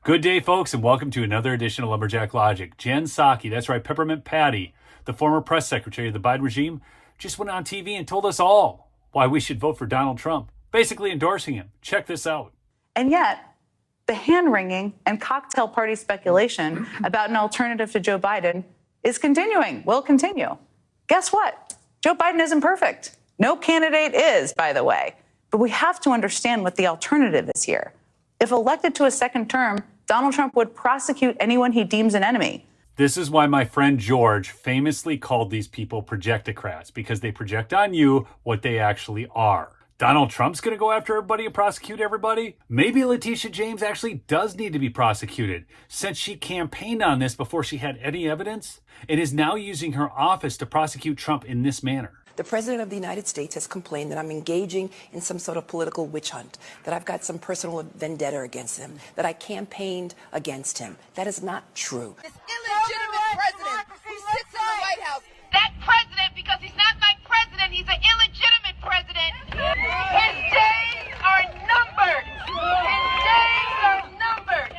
Good day, folks, and welcome to another edition of Lumberjack Logic. Jen Psaki, that's right, Peppermint Patty, the former press secretary of the Biden regime, just went on TV and told us all why we should vote for Donald Trump, basically endorsing him. Check this out. And yet, the hand-wringing and cocktail party speculation about an alternative to Joe Biden is continuing, will continue. Guess what? Joe Biden isn't perfect. No candidate is, by the way. But we have to understand what the alternative is here. If elected to a second term, Donald Trump would prosecute anyone he deems an enemy. This is why my friend George famously called these people projectocrats, because they project on you what they actually are. Donald Trump's going to go after everybody and prosecute everybody? Maybe Letitia James actually does need to be prosecuted, since she campaigned on this before she had any evidence and is now using her office to prosecute Trump in this manner. The President of the United States has complained that I'm engaging in some sort of political witch hunt, that I've got some personal vendetta against him, that I campaigned against him. That is not true. This illegitimate president who sits in the White House. That president, because he's not my president, he's an illegitimate president. His days are numbered. His days are numbered.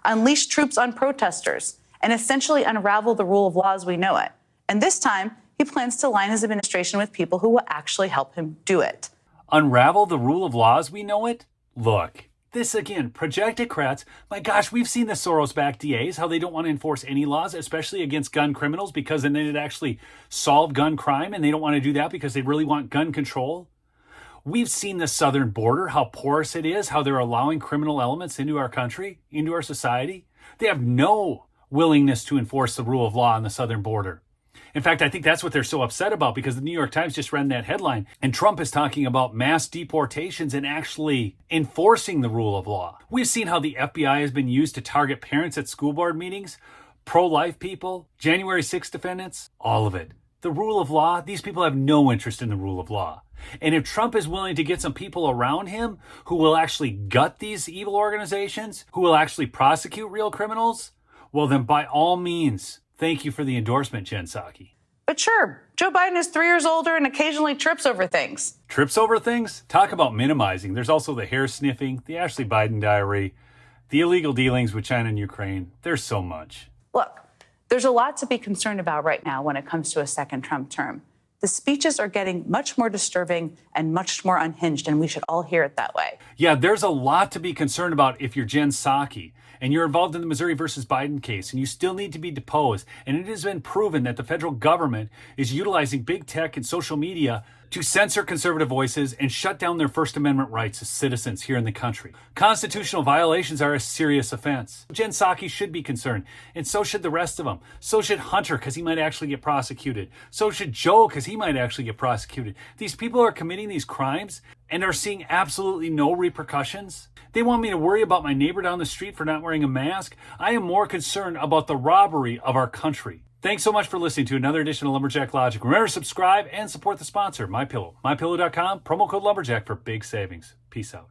Unleash troops on protesters and essentially unravel the rule of law as we know it. And this time, he plans to line his administration with people who will actually help him do it. Unravel the rule of law as we know it? Look, this again, projectocrats. My gosh, we've seen the Soros-backed DAs, how they don't want to enforce any laws, especially against gun criminals, because then it actually solve gun crime, and they don't want to do that because they really want gun control. We've seen the southern border, how porous it is, how they're allowing criminal elements into our country, into our society. They have no willingness to enforce the rule of law on the southern border. In fact, I think that's what they're so upset about, because the New York Times just ran that headline, and Trump is talking about mass deportations and actually enforcing the rule of law. We've seen how the FBI has been used to target parents at school board meetings, pro-life people, January 6th defendants, all of it. The rule of law, these people have no interest in the rule of law. And if Trump is willing to get some people around him who will actually gut these evil organizations, who will actually prosecute real criminals, well then by all means, thank you for the endorsement, Jen Psaki. But sure, Joe Biden is 3 years older and occasionally trips over things. Trips over things? Talk about minimizing. There's also the hair sniffing, the Ashley Biden diary, the illegal dealings with China and Ukraine. There's so much. Look, there's a lot to be concerned about right now when it comes to a second Trump term. The speeches are getting much more disturbing and much more unhinged, and we should all hear it that way. Yeah, there's a lot to be concerned about if you're Jen Psaki and you're involved in the Missouri versus Biden case, and you still need to be deposed. And it has been proven that the federal government is utilizing big tech and social media to censor conservative voices and shut down their First Amendment rights as citizens here in the country. Constitutional violations are a serious offense. Jen Psaki should be concerned, and so should the rest of them. So should Hunter, because he might actually get prosecuted. So should Joe, because he might actually get prosecuted. These people are committing these crimes and are seeing absolutely no repercussions. They want me to worry about my neighbor down the street for not wearing a mask. I am more concerned about the robbery of our country. Thanks so much for listening to another edition of Lumberjack Logic. Remember to subscribe and support the sponsor, MyPillow. MyPillow.com, promo code Lumberjack for big savings. Peace out.